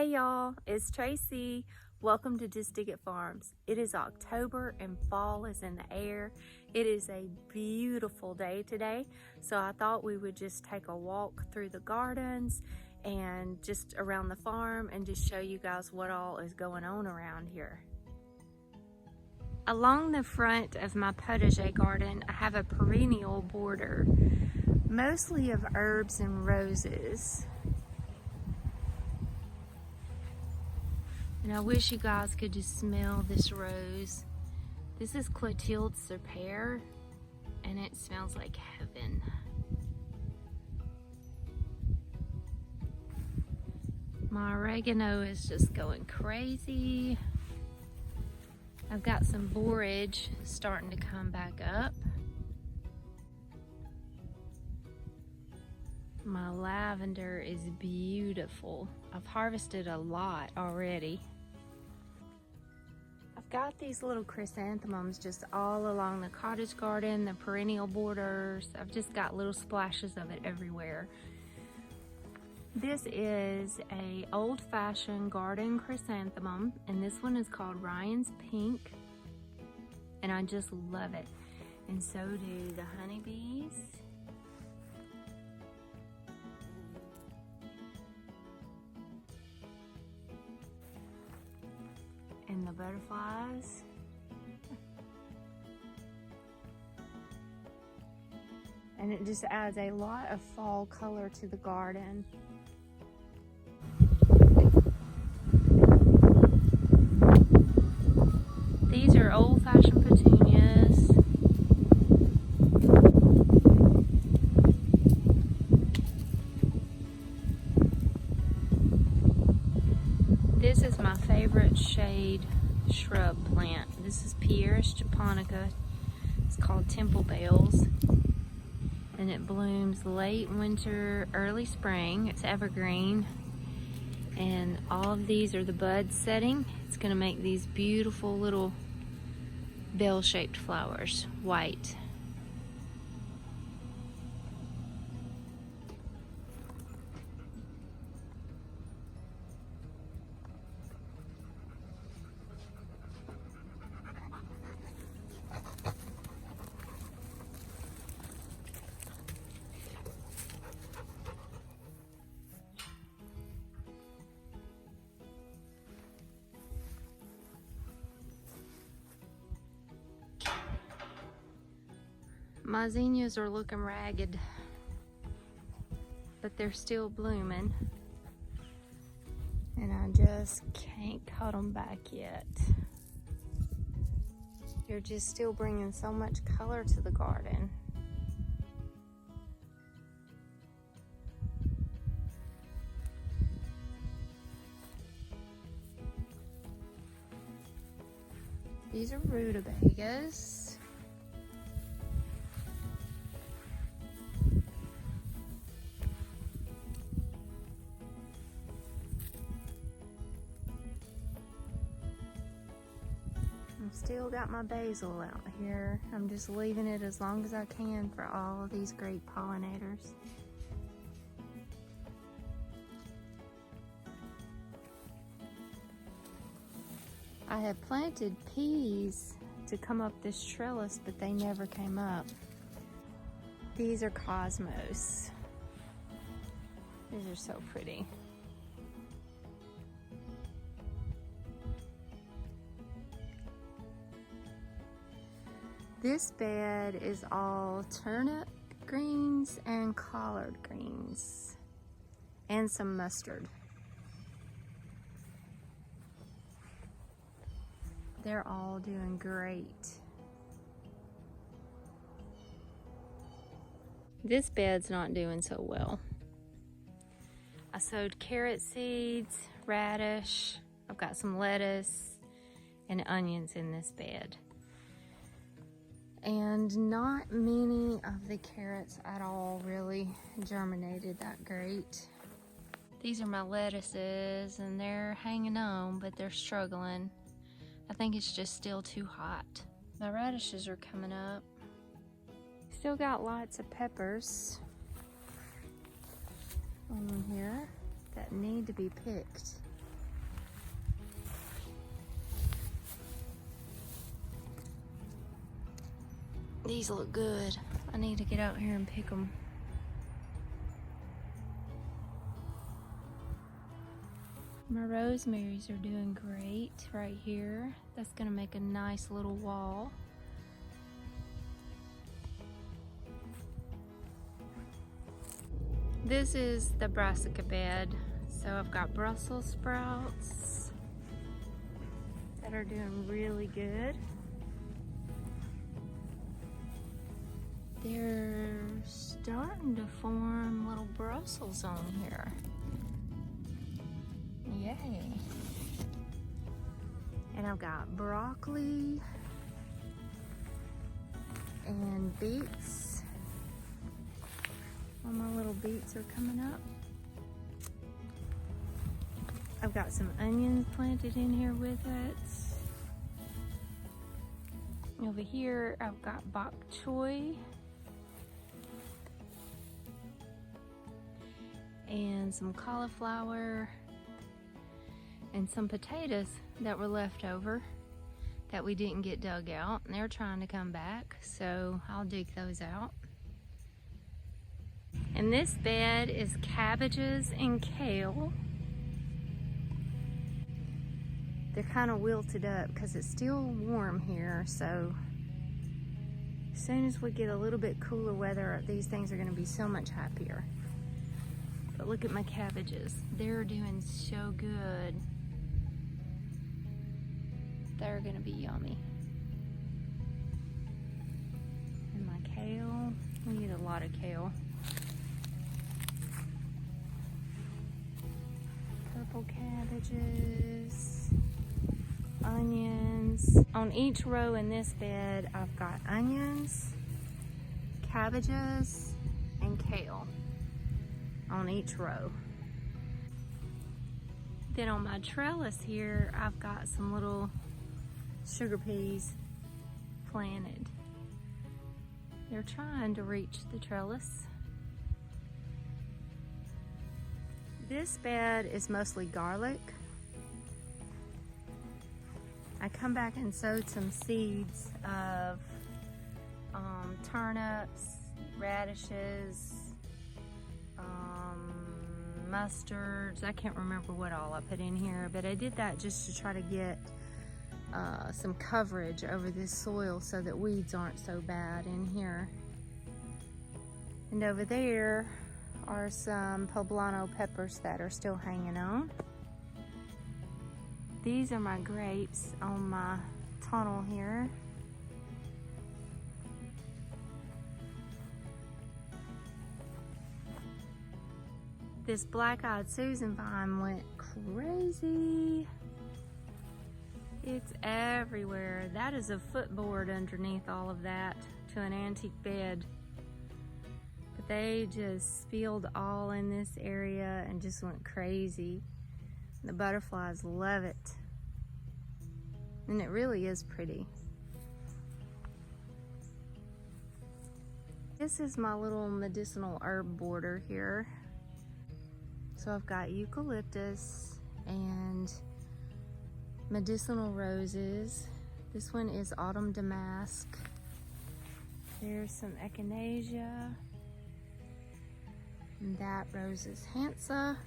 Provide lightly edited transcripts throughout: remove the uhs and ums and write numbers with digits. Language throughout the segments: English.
Hey y'all, it's Tracy. Welcome to Just Dig It Farms. It is October and fall is in the air. It is a beautiful day today, so I thought we would just take a walk through the gardens and just around the farm and just show you guys what all is going on around here. Along the front of my potager garden, I have a perennial border, mostly of herbs and roses. And I wish you guys could just smell this rose. This is Clotilde Serpere, and it smells like heaven. My oregano is just going crazy. I've got some borage starting to come back up. My lavender is beautiful. I've harvested a lot already. I've got these little chrysanthemums just all along the cottage garden, the perennial borders. I've just got little splashes of it everywhere. This is a old-fashioned garden chrysanthemum, and this one is called Ryan's Pink, and I just love it. And so do the honeybees. And the butterflies. And it just adds a lot of fall color to the garden. These are old-fashioned petunias. This is my favorite shade shrub plant. This is Pieris japonica. It's called Temple Bells. And it blooms late winter, early spring. It's evergreen. And all of these are the buds setting. It's gonna make these beautiful little bell-shaped flowers, white. My zinnias are looking ragged, but they're still blooming. And I just can't cut them back yet. They're just still bringing so much color to the garden. These are rutabagas. Still got my basil out here. I'm just leaving it as long as I can for all of these great pollinators. I had planted peas to come up this trellis, but they never came up. These are cosmos. These are so pretty. This bed is all turnip greens and collard greens and some mustard. They're all doing great. This bed's not doing so well. I sowed carrot seeds, radish. I've got some lettuce and onions in this bed. And not many of the carrots at all really germinated that great. These are my lettuces and they're hanging on, but they're struggling. I think it's just still too hot. My radishes are coming up. Still got lots of peppers on here that need to be picked. These look good. I need to get out here and pick them. My rosemaries are doing great right here. That's gonna make a nice little wall. This is the brassica bed. So I've got Brussels sprouts that are doing really good. They're starting to form little Brussels on here. Yay. And I've got broccoli and beets. All my little beets are coming up. I've got some onions planted in here with it. Over here, I've got bok choy and some cauliflower and some potatoes that were left over that we didn't get dug out, and they're trying to come back, so I'll dig those out. And this bed is cabbages and kale. They're kind of wilted up because it's still warm here, so as soon as we get a little bit cooler weather, these things are going to be so much happier. But look at my cabbages. They're doing so good. They're going to be yummy. And my kale, we need a lot of kale. Purple cabbages, onions. On each row in this bed, I've got onions, cabbages, and kale on each row. Then on my trellis here, I've got some little sugar peas planted. They're trying to reach the trellis. This bed is mostly garlic. I come back and sowed some seeds of turnips, radishes, mustards. I can't remember what all I put in here, but I did that just to try to get some coverage over this soil so that weeds aren't so bad in here. And over there are some poblano peppers that are still hanging on. These are my grapes on my tunnel here. This black-eyed Susan vine went crazy. It's everywhere. That is a footboard underneath all of that to an antique bed. But they just spilled all in this area and just went crazy. The butterflies love it. And it really is pretty. This is my little medicinal herb border here. So I've got eucalyptus and medicinal roses. This one is autumn damask. There's some echinacea. And that rose is Hansa,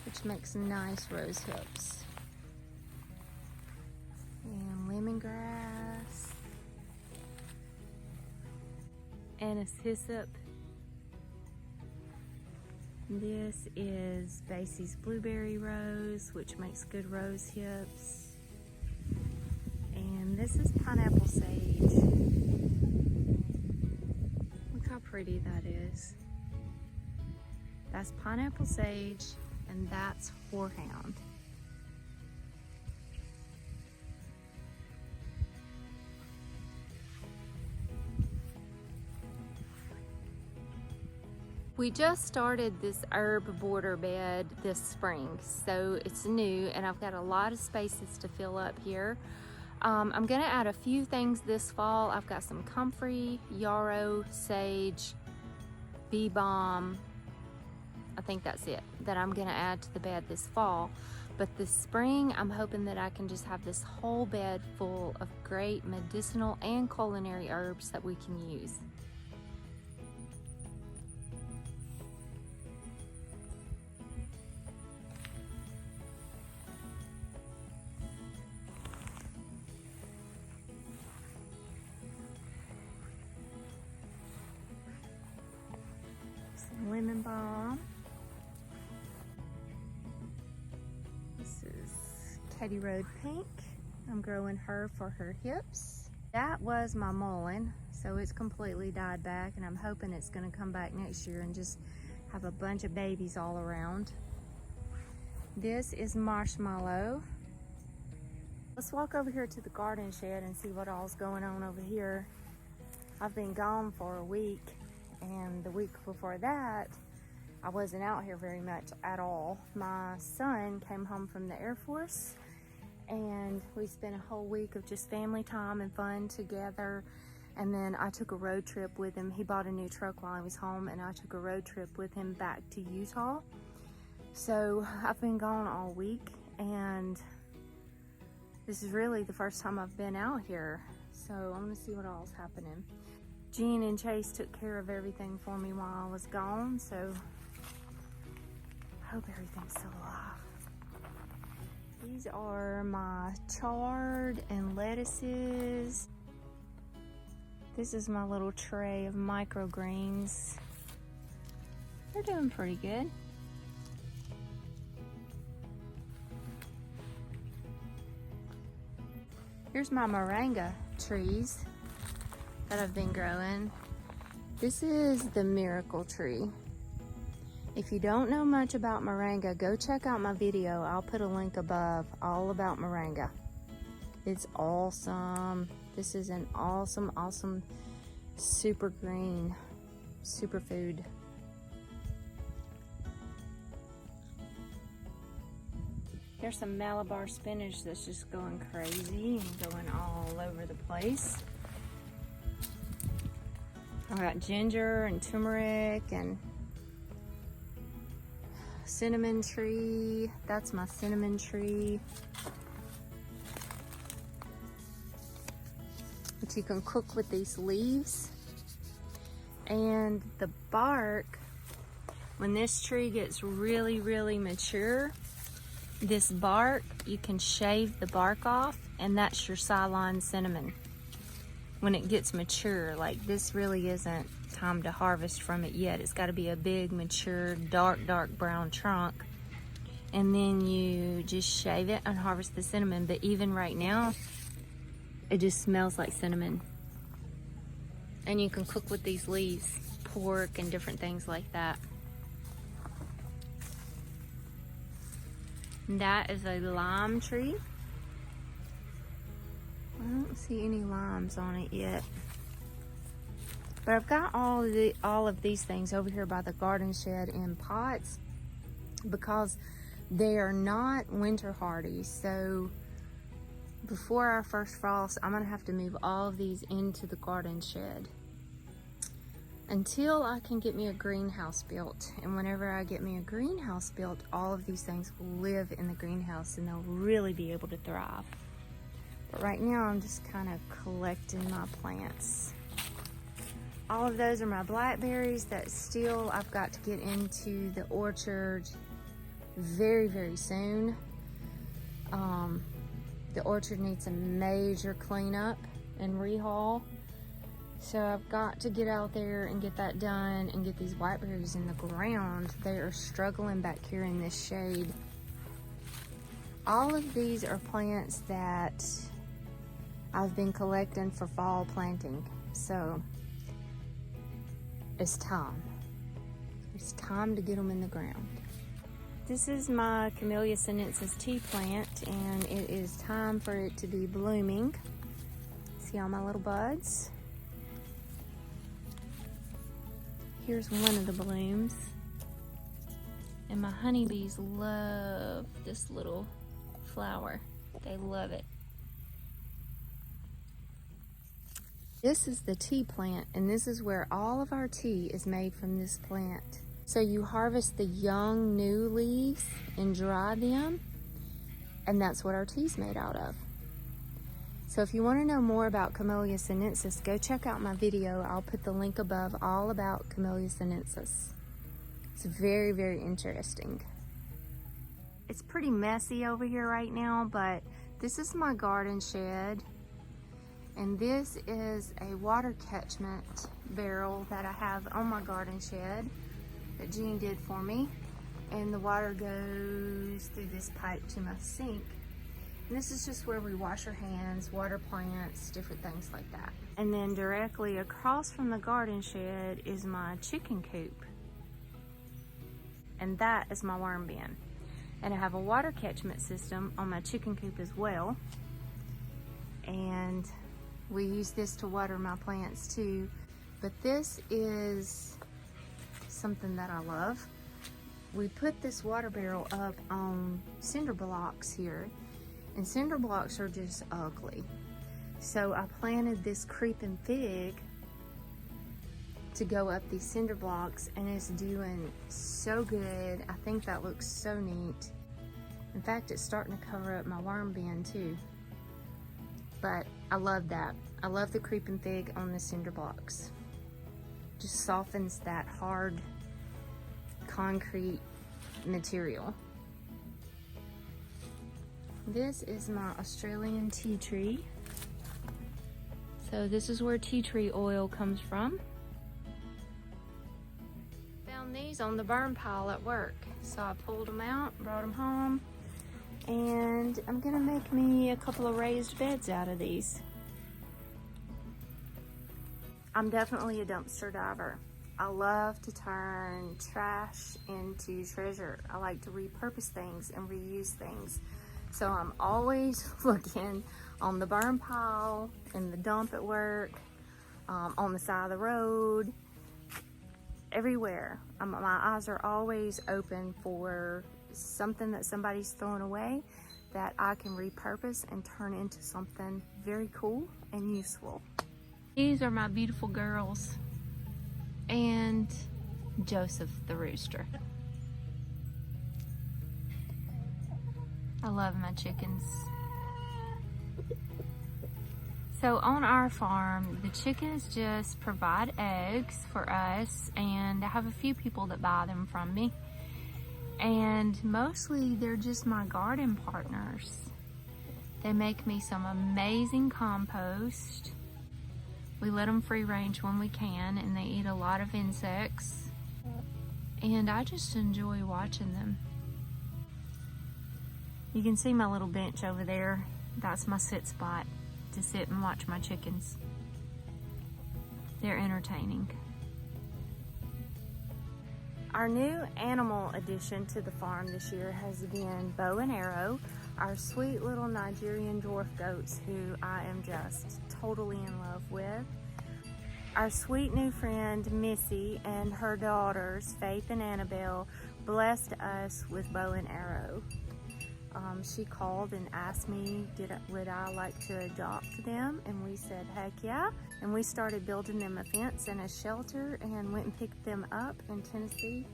which makes nice rose hips. And lemongrass. And a hyssop. This is Basie's blueberry rose, which makes good rose hips. And this is pineapple sage. Look how pretty that is. That's pineapple sage, and that's horehound. We just started this herb border bed this spring, so it's new and I've got a lot of spaces to fill up here. I'm gonna add a few things this fall. I've got some comfrey, yarrow, sage, bee balm. I think that's it that I'm gonna add to the bed this fall. But this spring, I'm hoping that I can just have this whole bed full of great medicinal and culinary herbs that we can use. Some lemon balm. This is Katy Road Pink. I'm growing her for her hips. That was my mullein, so it's completely died back, and I'm hoping it's gonna come back next year and just have a bunch of babies all around. This is marshmallow. Let's walk over here to the garden shed and see what all's going on over here. I've been gone for a week, and the week before that, I wasn't out here very much at all. My son came home from the Air Force, and we spent a whole week of just family time and fun together. And then I took a road trip with him. He bought a new truck while he was home, and I took a road trip with him back to Utah. So I've been gone all week, and this is really the first time I've been out here. So I'm gonna see what all's happening. Jean and Chase took care of everything for me while I was gone, so I hope everything's still alive. These are my chard and lettuces. This is my little tray of microgreens. They're doing pretty good. Here's my moringa trees that I've been growing. This is the miracle tree. If you don't know much about moringa, go check out my video. I'll put a link above all about moringa. It's awesome. This is an awesome, awesome super green superfood. There's some Malabar spinach that's just going crazy and going all over the place. I got ginger and turmeric and cinnamon tree. That's my cinnamon tree. But you can cook with these leaves. And the bark, when this tree gets really, really mature, this bark, you can shave the bark off, and that's your Ceylon cinnamon. When it gets mature, like this really isn't time to harvest from it yet. It's got to be a big, mature, dark brown trunk. And then you just shave it and harvest the cinnamon. But even right now, it just smells like cinnamon. And you can cook with these leaves, pork and different things like that. And that is a lime tree. I don't see any limes on it yet. But I've got all of these things over here by the garden shed in pots because they are not winter hardy. So before our first frost, I'm gonna have to move all of these into the garden shed until I can get me a greenhouse built. And whenever I get me a greenhouse built, all of these things will live in the greenhouse and they'll really be able to thrive. But right now I'm just kind of collecting my plants. All of those are my blackberries that still I've got to get into the orchard very, very soon. The orchard needs a major cleanup and rehaul. So I've got to get out there and get that done and get these blackberries in the ground. They are struggling back here in this shade. All of these are plants that I've been collecting for fall planting. So it's time. It's time to get them in the ground. This is my Camellia sinensis tea plant, and it is time for it to be blooming. See all my little buds? Here's one of the blooms. And my honeybees love this little flower. They love it. This is the tea plant, and this is where all of our tea is made from this plant. So you harvest the young new leaves and dry them, and that's what our tea's made out of. So if you want to know more about Camellia sinensis, go check out my video. I'll put the link above, all about Camellia sinensis. It's very, very interesting. It's pretty messy over here right now, but this is my garden shed. And this is a water catchment barrel that I have on my garden shed that Jean did for me. And the water goes through this pipe to my sink. And this is just where we wash our hands, water plants, different things like that. And then directly across from the garden shed is my chicken coop. And that is my worm bin. And I have a water catchment system on my chicken coop as well. And we use this to water my plants too. But this is something that I love. We put this water barrel up on cinder blocks here, and cinder blocks are just ugly. So I planted this creeping fig to go up these cinder blocks, and it's doing so good. I think that looks so neat. In fact, it's starting to cover up my worm bin too. But I love that. I love the creeping fig on the cinder blocks. Just softens that hard concrete material. This is my Australian tea tree. So this is where tea tree oil comes from. Found these on the burn pile at work. So I pulled them out, brought them home, and I'm gonna make me a couple of raised beds out of these. I'm definitely a dumpster diver. I love to turn trash into treasure. I like to repurpose things and reuse things. So I'm always looking on the burn pile, in the dump at work, on the side of the road, everywhere. My eyes are always open for something that somebody's throwing away that I can repurpose and turn into something very cool and useful. These are my beautiful girls. And Joseph the rooster. I love my chickens. So on our farm, the chickens just provide eggs for us, and I have a few people that buy them from me. And mostly they're just my garden partners. They make me some amazing compost. We let them free range when we can, and they eat a lot of insects. And I just enjoy watching them. You can see my little bench over there. That's my sit spot to sit and watch my chickens. They're entertaining. Our new animal addition to the farm this year has been Bow and Arrow, our sweet little Nigerian dwarf goats who I am just totally in love with. Our sweet new friend Missy and her daughters Faith and Annabelle blessed us with Bow and Arrow. She called and asked me would I like to adopt them, and we said heck yeah. And we started building them a fence and a shelter and went and picked them up in Tennessee,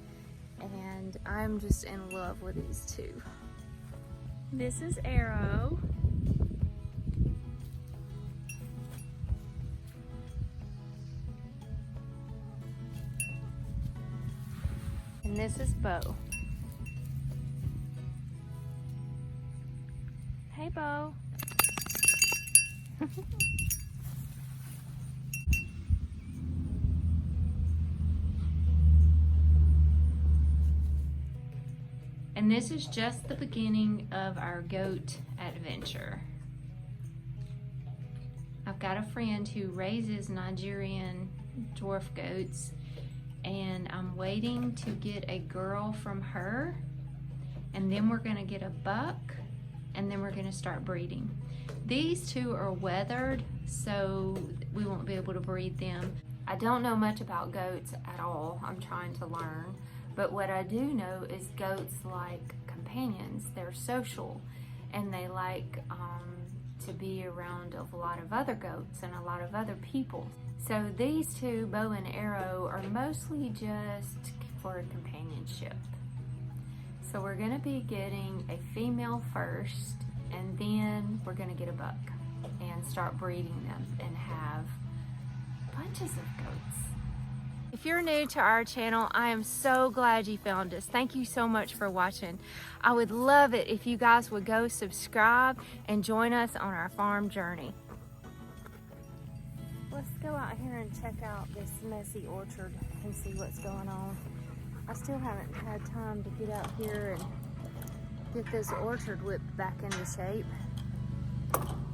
and I'm just in love with these two. This is Arrow. And this is Bo. Hey, Bo. And this is just the beginning of our goat adventure. I've got a friend who raises Nigerian dwarf goats, and I'm waiting to get a girl from her, and then we're gonna get a buck, and then we're gonna start breeding. These two are weathered, so we won't be able to breed them. I don't know much about goats at all. I'm trying to learn. But what I do know is goats like companions. They're social, and they like to be around a lot of other goats and a lot of other people. So these two, Bow and Arrow, are mostly just for companionship. So we're gonna be getting a female first, and then we're gonna get a buck and start breeding them and have bunches of goats. If you're new to our channel, I am so glad you found us. Thank you so much for watching. I would love it if you guys would go subscribe and join us on our farm journey. Let's go out here and check out this messy orchard and see what's going on. I still haven't had time to get out here and get this orchard whipped back into shape.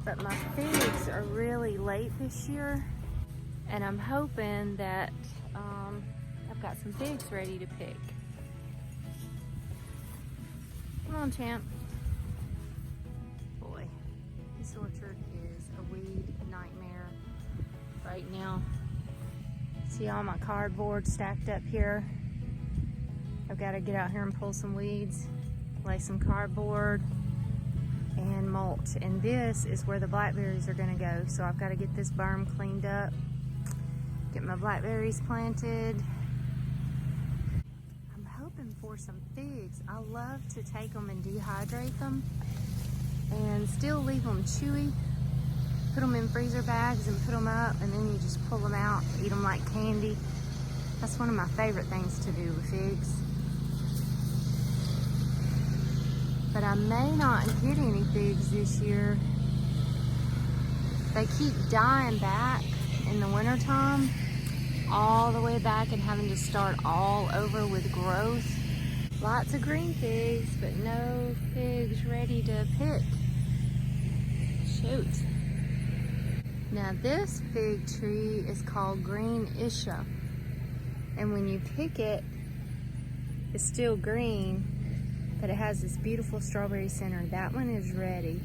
But my figs are really late this year, and I'm hoping that I've got some figs ready to pick. Come on, champ. Boy, this orchard is a weed nightmare right now. See all my cardboard stacked up here? I've got to get out here and pull some weeds, lay some cardboard, and mulch. And this is where the blackberries are gonna go. So I've got to get this berm cleaned up, get my blackberries planted. I'm hoping for some figs. I love to take them and dehydrate them and still leave them chewy. Put them in freezer bags and put them up, and then you just pull them out, eat them like candy. That's one of my favorite things to do with figs. But I may not get any figs this year. They keep dying back in the wintertime, all the way back, and having to start all over with growth. Lots of green figs, but no figs ready to pick. Shoot. Now this fig tree is called Green Isha. And when you pick it, it's still green, but it has this beautiful strawberry center. That one is ready.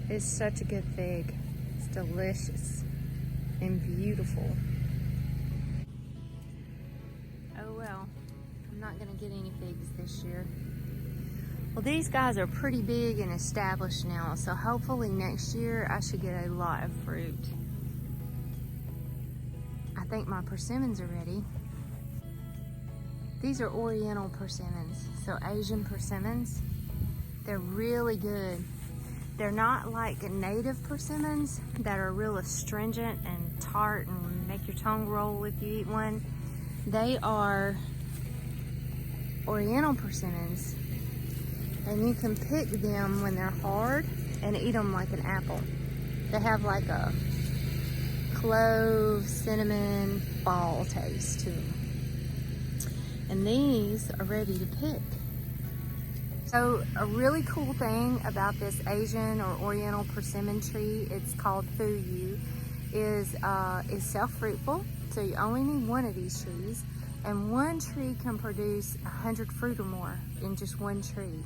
It's such a good fig. It's delicious and beautiful. Oh well, I'm not gonna get any figs this year. Well, these guys are pretty big and established now, so hopefully next year I should get a lot of fruit. I think my persimmons are ready. These are Oriental persimmons, so Asian persimmons. They're really good. They're not like native persimmons that are real astringent and tart and make your tongue roll if you eat one. They are Oriental persimmons, and you can pick them when they're hard and eat them like an apple. They have like a clove, cinnamon, fall taste to them. And these are ready to pick. So a really cool thing about this Asian or Oriental persimmon tree, it's called Fuyu, is self-fruitful. So you only need one of these trees, and one tree can produce 100 fruit or more in just one tree.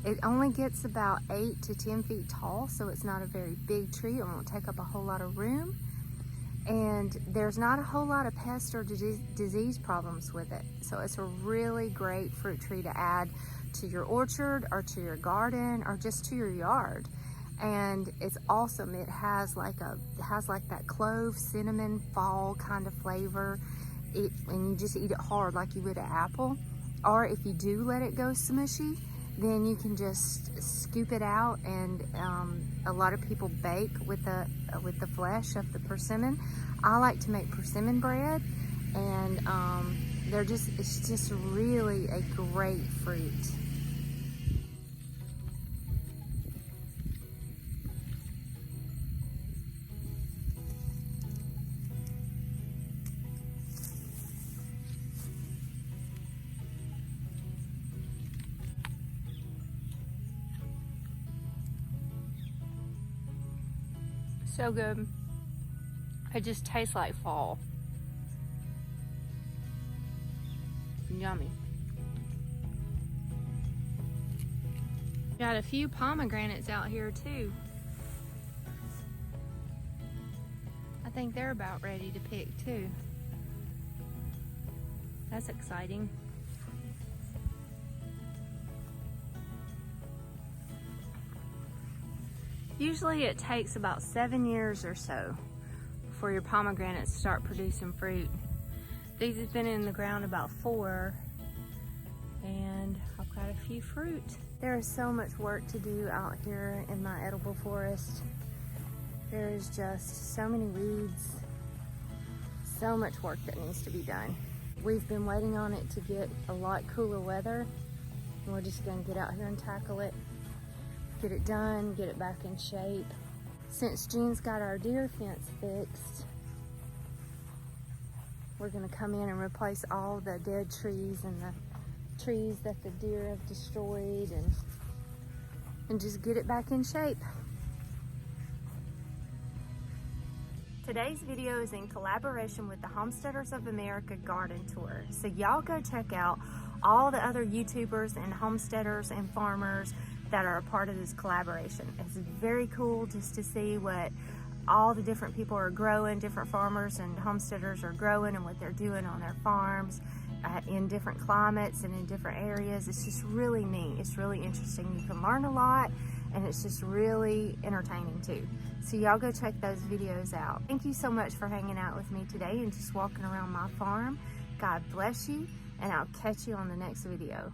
It only gets about 8 to 10 feet tall, so it's not a very big tree. It won't take up a whole lot of room. And there's not a whole lot of pest or disease problems with it. So it's a really great fruit tree to add to your orchard or to your garden or just to your yard. And it's awesome. It has like that clove, cinnamon, fall kind of flavor. And you just eat it hard like you would an apple. Or if you do let it go smushy, then you can just scoop it out, and a lot of people bake with the flesh of the persimmon. I like to make persimmon bread, and it's just really a great fruit. So good. It just tastes like fall. Yummy. Got a few pomegranates out here too. I think they're about ready to pick too. That's exciting. Usually it takes about 7 years or so for your pomegranates to start producing fruit. These have been in the ground about 4, and I've got a few fruit. There is so much work to do out here in my edible forest. There is just so many weeds, so much work that needs to be done. We've been waiting on it to get a lot cooler weather, and we're just gonna get out here and tackle it, get it done, get it back in shape. Since June's got our deer fence fixed, we're gonna come in and replace all the dead trees and the trees that the deer have destroyed and just get it back in shape. Today's video is in collaboration with the Homesteaders of America Garden Tour. So y'all go check out all the other YouTubers and homesteaders and farmers that are a part of this collaboration. It's very cool just to see what all the different people are growing, different farmers and homesteaders are growing and what they're doing on their farms in different climates and in different areas. It's just really neat. It's really interesting. You can learn a lot and it's just really entertaining too. So y'all go check those videos out. Thank you so much for hanging out with me today and just walking around my farm. God bless you, and I'll catch you on the next video.